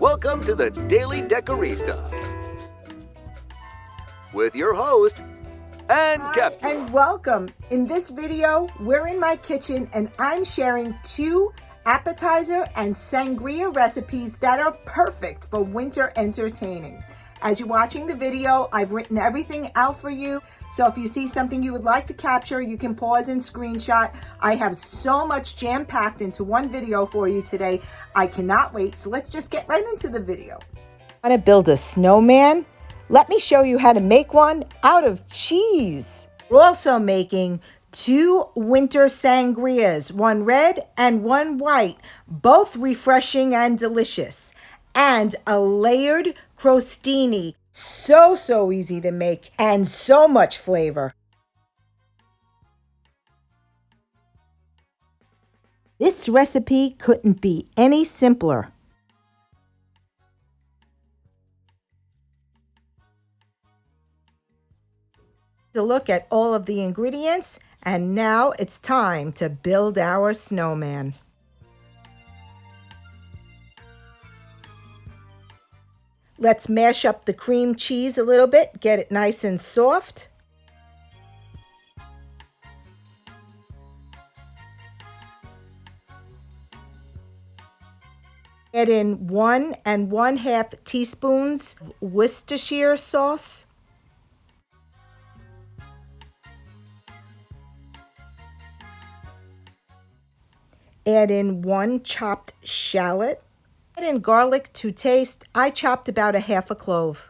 Welcome to the Daily Decorista with your host, and Captain. And welcome. In this video, we're in my kitchen and I'm sharing 2 appetizer and sangria recipes that are perfect for winter entertaining. As you're watching the video, I've written everything out for you. So if you see something you would like to capture, you can pause and screenshot. I have so much jam-packed into one video for you today. I cannot wait. So let's just get right into the video. Want to build a snowman? Let me show you how to make one out of cheese. We're also making 2 winter sangrias, one red and one white, both refreshing and delicious, and a layered crostini. So easy to make and so much flavor. This recipe couldn't be any simpler. To look at all of the ingredients, and now it's time to build our snowman. Let's mash up the cream cheese a little bit, get it nice and soft. Add in 1 1/2 teaspoons of Worcestershire sauce. Add in 1 chopped shallot. Add in garlic to taste. I chopped about a 1/2 clove.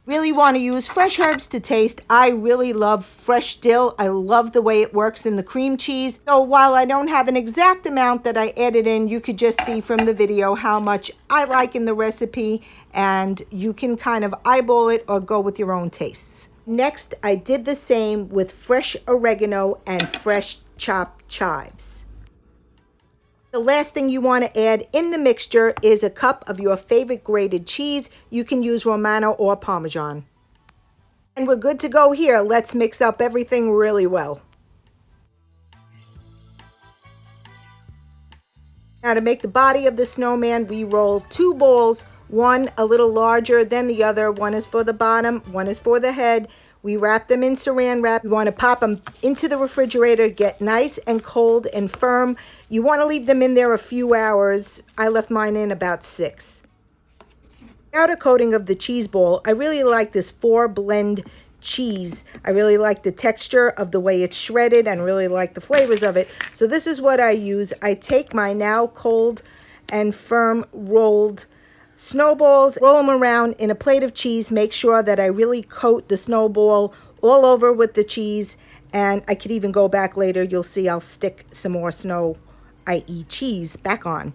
Really want to use fresh herbs to taste. I really love fresh dill. I love the way it works in the cream cheese. So while I don't have an exact amount that I added in, you could just see from the video how much I like in the recipe, and you can kind of eyeball it or go with your own tastes. Next, I did the same with fresh oregano and fresh chopped chives. The last thing you want to add in the mixture is a cup of your favorite grated cheese. You can use Romano or Parmesan. And we're good to go here. Let's mix up everything really well. Now to make the body of the snowman, we roll 2 balls, one a little larger than the other. One is for the bottom, one is for the head. We wrap them in saran wrap. You want to pop them into the refrigerator, get nice and cold and firm. You want to leave them in there a few hours. I left mine in about 6. Outer coating of the cheese ball, I really like this 4-blend cheese. I really like the texture of the way it's shredded and really like the flavors of it. So this is what I use. I take my now cold and firm rolled snowballs, roll them around in a plate of cheese, make sure that I really coat the snowball all over with the cheese, and I could even go back later. You'll see I'll stick some more snow, i.e. cheese, back on.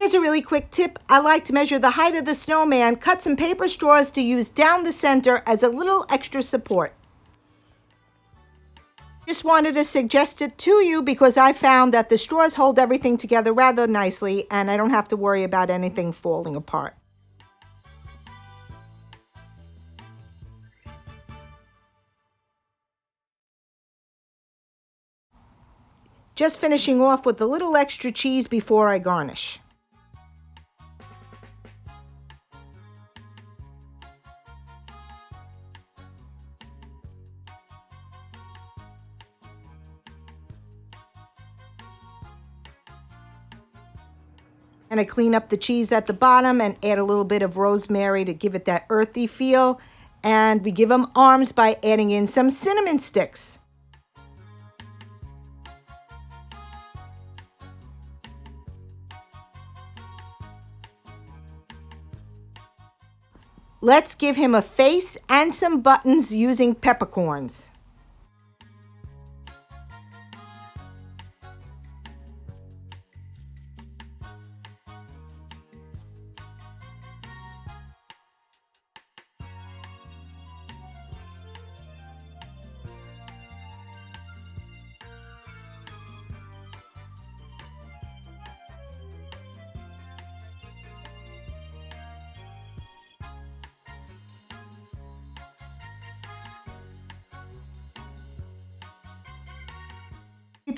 Here's a really quick tip. I like to measure the height of the snowman, cut some paper straws to use down the center as a little extra support. Just wanted to suggest it to you because I found that the straws hold everything together rather nicely and I don't have to worry about anything falling apart. Just finishing off with a little extra cheese before I garnish. And I clean up the cheese at the bottom and add a little bit of rosemary to give it that earthy feel. And we give them arms by adding in some cinnamon sticks. Let's give him a face and some buttons using peppercorns.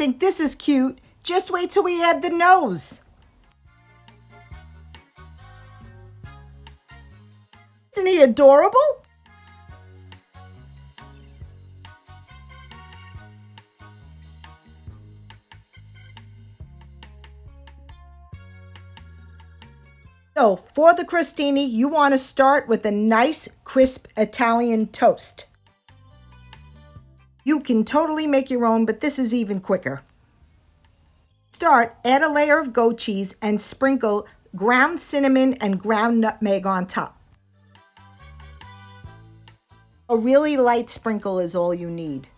think this is cute, just wait till we add the nose. Isn't he adorable? So for the crostini, you want to start with a nice crisp Italian toast. You can totally make your own, but this is even quicker. Start, add a layer of goat cheese and sprinkle ground cinnamon and ground nutmeg on top. A really light sprinkle is all you need.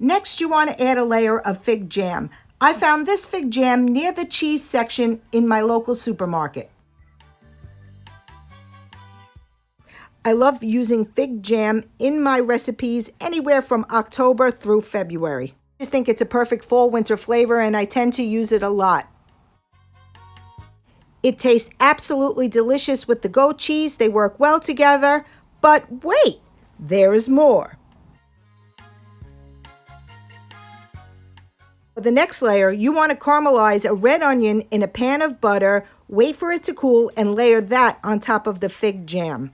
Next, you want to add a layer of fig jam. I found this fig jam near the cheese section in my local supermarket. I love using fig jam in my recipes anywhere from October through February. I just think it's a perfect fall-winter flavor and I tend to use it a lot. It tastes absolutely delicious with the goat cheese. They work well together. But wait, there is more. For the next layer, you want to caramelize a red onion in a pan of butter, wait for it to cool, and layer that on top of the fig jam.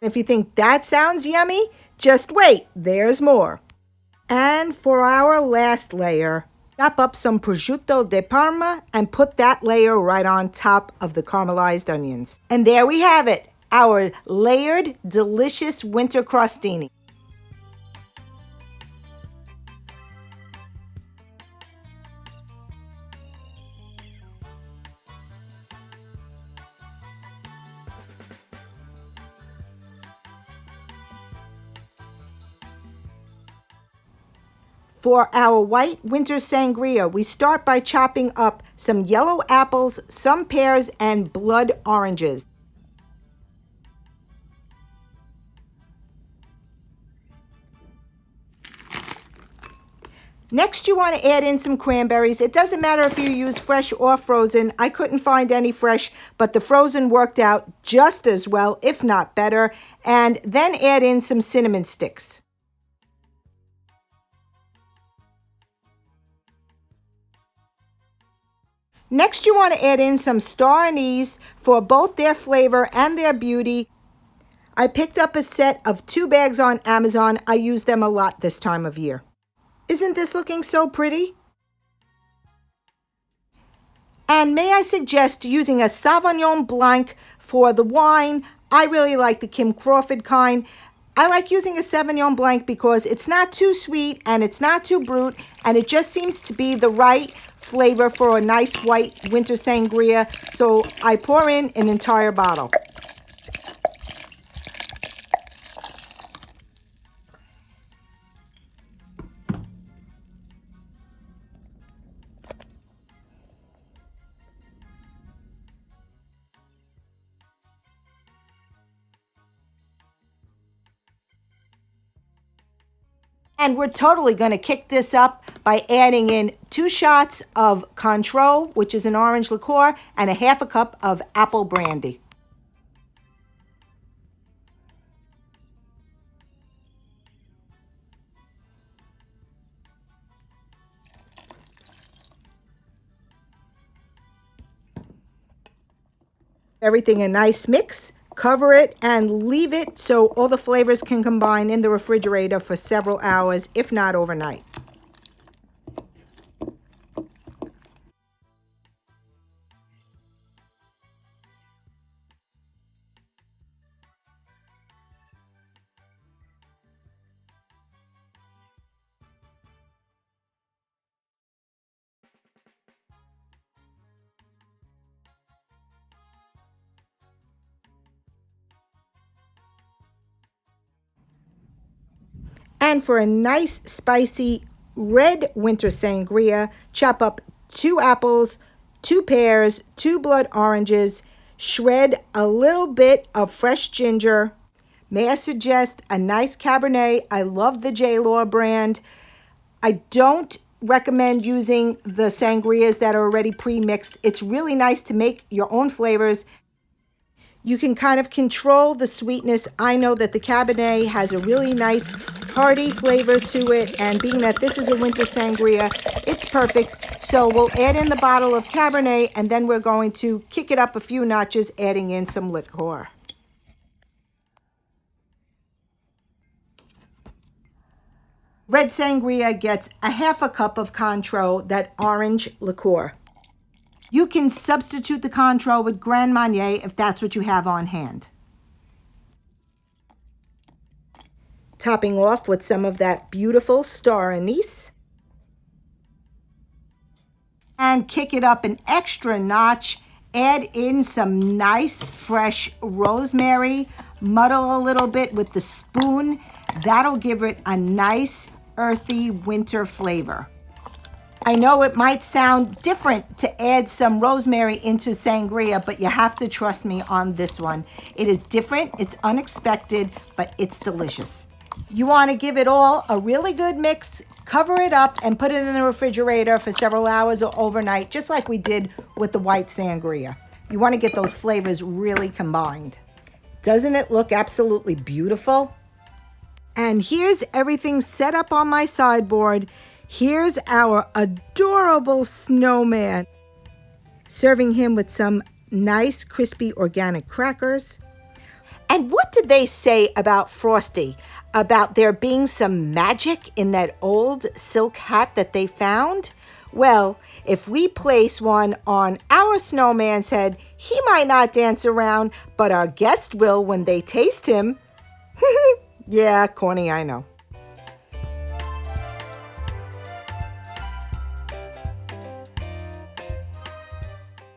If you think that sounds yummy, just wait, there's more. And for our last layer, chop up some prosciutto di Parma and put that layer right on top of the caramelized onions. And there we have it, our layered, delicious winter crostini. For our white winter sangria, we start by chopping up some yellow apples, some pears, and blood oranges. Next, you want to add in some cranberries. It doesn't matter if you use fresh or frozen. I couldn't find any fresh, but the frozen worked out just as well, if not better. And then add in some cinnamon sticks. Next, you want to add in some star anise for both their flavor and their beauty. I picked up a set of 2 bags on Amazon. I use them a lot this time of year. Isn't this looking so pretty? And may I suggest using a Sauvignon Blanc for the wine? I really like the Kim Crawford kind. I like using a Sauvignon Blanc because it's not too sweet and it's not too brute, and it just seems to be the right flavor for a nice white winter sangria. So I pour in an entire bottle. And we're totally going to kick this up by adding in 2 shots of Cointreau, which is an orange liqueur, and a half a cup of apple brandy. Everything a nice mix. Cover it and leave it so all the flavors can combine in the refrigerator for several hours, if not overnight. And for a nice spicy red winter sangria, chop up 2 apples, 2 pears, 2 blood oranges, shred a little bit of fresh ginger. May I suggest a nice Cabernet? I love the J-Law brand. I don't recommend using the sangrias that are already pre-mixed. It's really nice to make your own flavors. You can kind of control the sweetness. I know that the Cabernet has a really nice hearty flavor to it, and being that this is a winter sangria, it's perfect. So we'll add in the bottle of Cabernet, and then we're going to kick it up a few notches, adding in some liqueur. Red sangria gets a half a cup of Cointreau, that orange liqueur. You can substitute the Cointreau with Grand Marnier if that's what you have on hand. Topping off with some of that beautiful star anise. And kick it up an extra notch. Add in some nice fresh rosemary. Muddle a little bit with the spoon. That'll give it a nice earthy winter flavor. I know it might sound different to add some rosemary into sangria, but you have to trust me on this one. It is different, it's unexpected, but it's delicious. You want to give it all a really good mix, cover it up, and put it in the refrigerator for several hours or overnight, just like we did with the white sangria. You want to get those flavors really combined. Doesn't it look absolutely beautiful? And here's everything set up on my sideboard. Here's our adorable snowman. Serving him with some nice crispy organic crackers. And what did they say about Frosty? About there being some magic in that old silk hat that they found? Well, if we place one on our snowman's head, he might not dance around, but our guest will when they taste him. Yeah, corny, I know.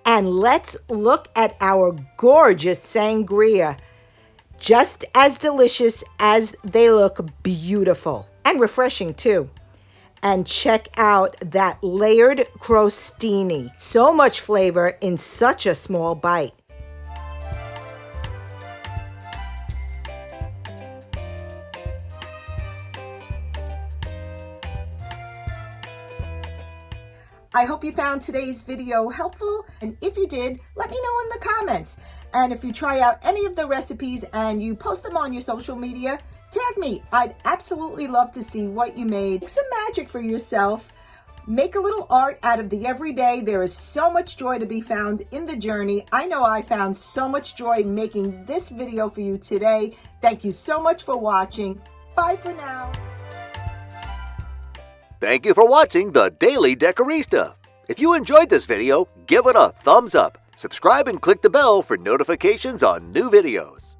And let's look at our gorgeous sangria. Just as delicious as they look beautiful. And refreshing too. And check out that layered crostini. So much flavor in such a small bite. I hope you found today's video helpful, and if you did, let me know in the comments. And if you try out any of the recipes and you post them on your social media, tag me. I'd absolutely love to see what you made. Make some magic for yourself. Make a little art out of the everyday. There is so much joy to be found in the journey. I know I found so much joy making this video for you today. Thank you so much for watching. Bye for now. Thank you for watching the Daily Decorista. If you enjoyed this video, give it a thumbs up, subscribe and click the bell for notifications on new videos.